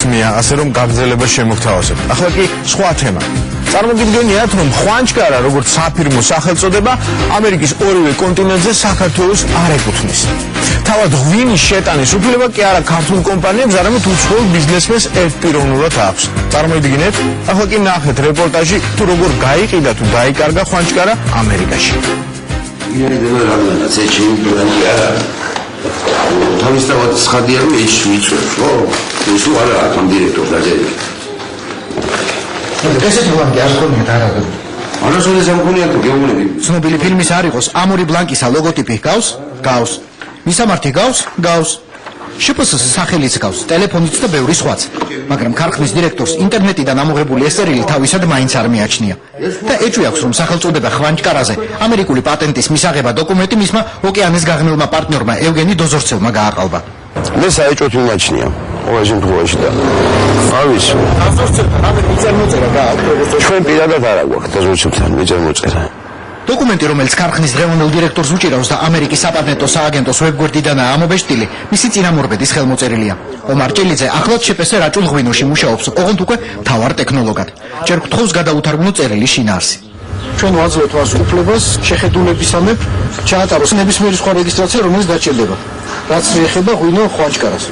საქმეა, ასე რომ გაგრძელება შემოგთავაზებთ. ახლა კი სხვა თემა. წარმოგიდგენიათ, რომ ხვანჭკარა, როგორც საფირმო სახელწოდება, ამერიკის ორივე კონტინენტზე საქართველოს არ ეკუთვნის. თავად ღვინის შეტანის უფლება კი არა ქართულ კომპანიებს, არამედ უცხოელ ბიზნესმენს ერთპიროვნულად აქვს. წარმოიდგინეთ, ახლა კი ნახეთ რეპორტაჟი, თუ როგორ გაიყიდა თუ დაიკარგა ხვანჭკარა ამერიკაში. იერიდება რამდენად ეჩინი პროგრამი არა. თავისთავად ცხადია რომ ეს მიწვევს, ხო? ეს არა ამ დირექტორს დაწერილი. ესეთი ბლანკი არ გქონიათ არაგო. არასოდეს არ გქონიათ გეუბნები. ცნობილი ფილმის არ იყოს ამური ბლანკისა ლოგოტიპი გავს. მისამართი გავს. შპს სახელიც გავს, ტელეფონიც და ბევრი სხვაც. მაგრამ ქარხნის დირექტორს ინტერნეტიდან ამოღებული ესერილი თავისად მაინც არ მიაჩნია. და ეჭვი აქვს, რომ სახელწოდება ხვანჭკარაზე ამერიკული პატენტის მისაღება დოკუმენტი მისმა ოკეანის გაღნილმა პარტნიორმა ევგენი დოზორცევმა გააყალბა. მე საეჭვოდ მიმაჩნია. ყოველ შემთხვევაში და ავის დოზორცევთან ამერ მიწერმოწერა გააყალბა. ჩვენ პირადად არ აგვაქვს დოზორცევთან მიწერმოწერა. დოკუმენტი, რომელიც ქარხნის დღევანდელ დირექტორს უჭირავს და ამერიკის საპატენტო სააგენტოს ვებგვერდიდანაა ამობეჭდილი, მისი წინამორბედის ხელმოწერილია. ომარ ჭილიძე ახლად შპს რაჭულ ღვინოში მუშაობს, ოღონდ უკვე მთავარ ტექნოლოგად. ჯერ გთხოვს გადაუთარგმნო წერილი შინაარსი. ჩვენ ვაძლევთ მას უფლებას შეხედულებისამებრ ჩაატაროს ნებისმიერი სხვა რეგისტრაცია, რომელიც დაჭირდება, რაც ეხება ღვინო ხვანჭკარას.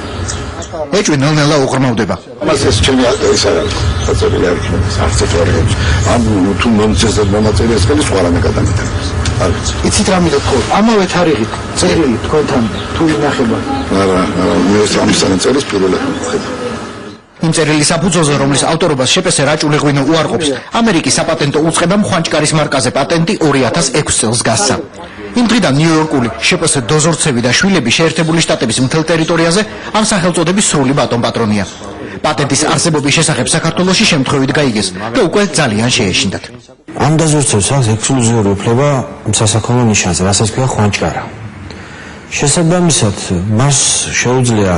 ეჭვი ნელ-ნელა უღრმავდება. მას ეს ჩემი ის არის საწყობილი არ იქნება არც ერთ ვარიანტს. ამ თუ მომწესად მომაწერიეს ხელი სხვა რამე გადამიტანებს. არ ვიცი. იცით რა მინდა თქვა? ამავე თარიღით წერილი თქვენთან თუ ინახება. არა, მე ამისთან წერილს პირველად ვხედავ. იმ წერილის საფუძველზე, რომლის ავტორობას შპს რაჭული ღვინო უარყოფს, ამერიკის საპატენტო უწყებამ ხვანჭკარის მარკაზე პატენტი 2006 წელს გასცა. იმ დღიდან ნიუ-იორკული შპს დოზორცევი და შვილები შეერთებული შტატების მთელ ტერიტორიაზე ამ სახელწოდების სრული ბატონ-პატრონია. პატენტის არსებობის შესახებ საქართველოში შემთხვევით გაიგეს და უკვე ძალიან შეეშინდათ. ამ დაზორცევს აქვს ექსკლუზიური უფლება სასაქონლო ნიშანზე, რასაც ქვია ხვანჭკარა. შესაბამისად, მას შეუძლია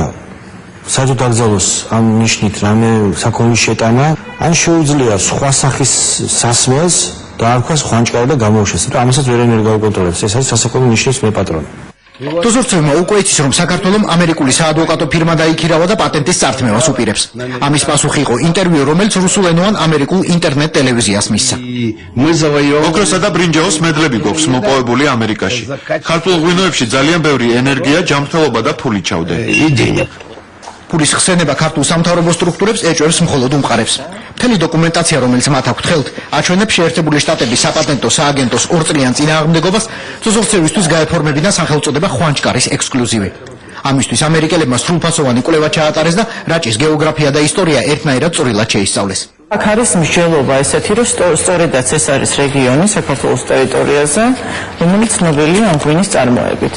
საერთოდ აკრძალოს ამ ნიშნით რამე საქონლის შეტანა, ან შეუძლია სხვა სახის სასმელს დაარქვას ხვანჭკარა და გამოუშვეს, რომ ამასაც ვერანაირ გაუკონტროლებს. ეს არის სასაქონლო ნიშნის მეპატრონი. დოზორცევმა უკვე იცის, რომ საქართველომ ამერიკული საადვოკატო ფირმა დაიქირავა და პატენტის წართმევას უპირებს. ამის პასუხი იყო ინტერვიუ, რომელიც რუსულენოვან ამერიკულ ინტერნეტ ტელევიზიას მისცა. ოქროსა და ბრინჯაოს მედლები გვაქვს მოპოვებული ამერიკაში. ქართულ ღვინოებში ძალიან ბევრი ენერგია, ჯანმრთელობა და ფული ჩავდა. ფულის ხსენება ქართულ სამთავრობო სტრუქტურებს ეჭვებს მხოლოდ უმყარებს. მთელი დოკუმენტაცია, რომელიც მათ აქვთ ხელთ, აჩვენებს შეერთებული შტატების საპატენტო სააგენტოს 2 წლიან წინააღმდეგობას დოზორცევისთვის გაეფორმებინა სახელწოდება ხვანჭკარის ექსკლუზივი. ამისთვის ამერიკელებმა სრულფასოვანი კვლევა ჩაატარეს და რაჭის გეოგრაფია და ისტორია ერთნაირად წვრილად შეისწავლეს. აქ არის მსჯელობა ესეთი, რომ სწორედაც ეს არის რეგიონი საქართველოს ტერიტორიაზე, რომელიც ცნობილია ამ ღვინის წარმოებით.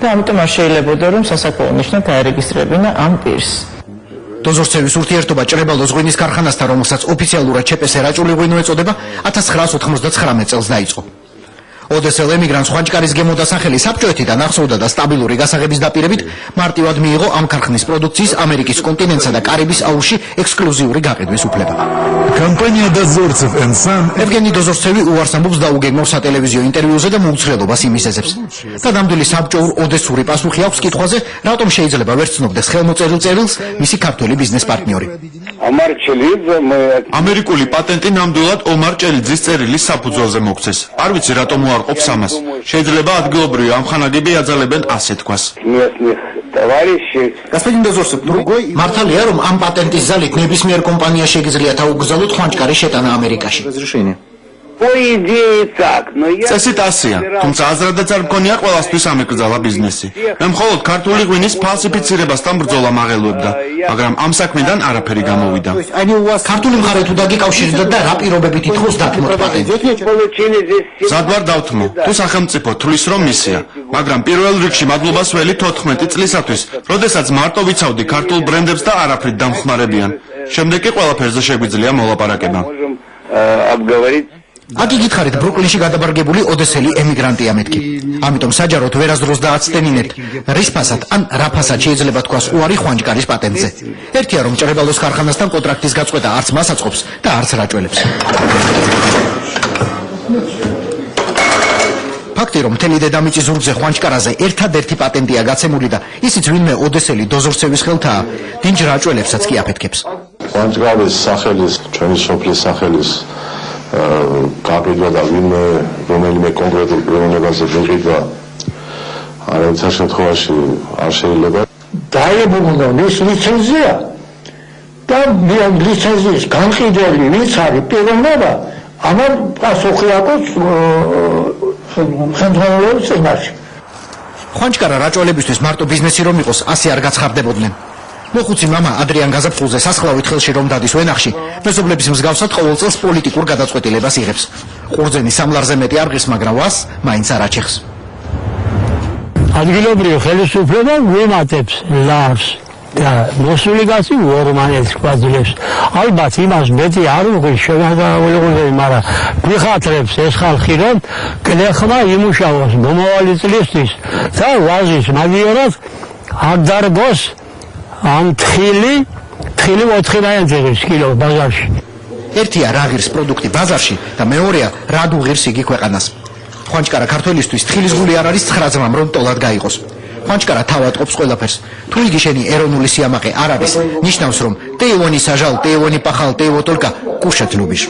და ამიტომ არ შეიძლებოდა, რომ სასაქონლო ნიშნად დაერეგისტრებინა ამ პირს. დოზორცევის ურთიერთობა ჭრებალოს ღვინის ქარხანასთან, რომელსაც ოფიციალურად შპს რაჭული ღვინო ეწოდება, 1999 წელს დაიწყო. ოდესელ ემიგრანტს ხვანჭკარის გემოდასახელი საბჭოეთიდან ახსოვდა და სტაბილური გასაღების დაპირებით მარტივად მიიღო ამ ქარხნის პროდუქციის ამერიკის კონტინენტსა და კარიბის აუზში ექსკლუზიური გაყიდვის უფლება. Компания Дозорцев & Son ევგენი დოზორცევი უარს ამბობს დაუგეგმავ სატელევიზიო ინტერვიუზე და მოუცხრელობას იმისეზებს. და ნამდვილი საბჭოურ ოდესური პასუხი აქვს კითხვაზე, რატომ შეიძლება ვერ ცნობდეს ხელმოწერილ წერილს მისი ქართველი ბიზნეს პარტნიორი. ამერიკული პატენტი ნამდვილად ომარ ჭელიძის წერილის საფუძველზე მოქცეს. არ ვიცი რატომ უარყოფს ამას. შეიძლება ადგილობრივი ამხანაგები აძალებენ ასე თქვას. Господин Дозорцев, მართალია, რომ ამ პატენტის ძალით ნებისმიერ კომპანია შეგიძლია დაუგზავნოთ ხვანჭკარის შეტანა ამერიკაში. წესით ასეა, თუმცა აზრადაც არ მქონია ყველასთვის ამეკრძალა ბიზნესი. მე მხოლოდ ქართული ღვინის ფალსიფიცირებასთან ბრძოლა მაღელვებდა, მაგრამ ამ საქმიდან არაფერი გამოვიდა. ქართული მხარე თუ დაგიკავშირდა და რა პირობებით ითხოვს დათმოთ პატენტი? ზად ვარ დავთმო, თუ სახელმწიფო თulis რომ მისია, მაგრამ პირველ რიგში მადლობას ველი 14 წლისათვის, როდესაც მარტო ვიცავდი ქართულ ბრენდებს და არაფრით დამხმარებიან. შემდეგ კი ყველაფერზე შეგვიძლია მოლაპარაკება. აქ იგითხარით ბრუკლინში გადაბარგებული ოდესელი ემიგრანტია მეთქი. ამიტომ საჯაროდ ვერასდროს დააცდენინებთ, რის ფასად ან რა ფასად შეიძლება თქვას უარი ხვანჭკარის პატენტზე. ერთია, რომ ჭრებალოს ქარხანასთან კონტრაქტის გაწყვეტა არც მას აწყობს და არც რაჭველებს. ფაქტი, რომ მთელი დედამიწის ზურგზე ხვანჩკარაზე ერთადერთი პატენტია გაცემული და ისიც ვინმე ოდესელი დოზორცევის ხელთაა, დინჯ რაჭველებსაც კი აფეთქებს. ხვანჩკარის სახელის, ჩვენი სოფლის სახელის გაყიდვა და ვინმე რომელიმე კონკრეტულ პიროვნებაზე მიყიდვა არავითარ შემთხვევაში არ შეიძლება. დაიებუნა მის ლიცენზია და ლიცენზიის განყიდველი ვინც არის პიროვნება, ამან პასუხი აქვს ხელმძღვანელობის წინაშე. ხვანჩკარა რაჭველებისთვის მარტო ბიზნესი რომ იყოს, ასე არ გაცხარდებოდნენ. მოხუცი მამა ადრიან გაზაფხულზე სასხლავით ხელში რომ დადის ვენახში, მეზობლების მსგავსად ყოველ წელს პოლიტიკურ გადაწყვეტილებას იღებს. ყურძენი სამლარზე მეტი არ ღირს, მაგრამ ვას მაინც არ აჩეხს. ადგილობრივი ხელისუფლება გვიმატებს ლარს და მოსული გასი ვორმანეთს გვაძლევს. ალბათ იმას მეტი არ უღირს შემოგავლებული, მაგრამ გვიხათრებს ეს ხალხი, რომ გლეხმა იმუშაოს მომავალი წლისთვის და ვაზის მაგიორად არ დარგოს ამ თხილი 4 წელს კილო ბაზარში. ერთია რა ღირს პროდუქტი ბაზარში და მეორეა რა დუღირს იგი ქვეყანას. ხვანჩკარა ქართველისთვის თხილის გული არ არის 9 ძმამ რომ ტოლად გაიყოს. ხვანჩკარა თავად ყოფს ყველაფერს. თუ იგი შენი ეროვნული სიამაყე არ არის, ნიშნავს რომ ტეივონი საჟალ, ტეივონი პახალ, ტეივო ტოლკა კუშეთ ლუბიშ.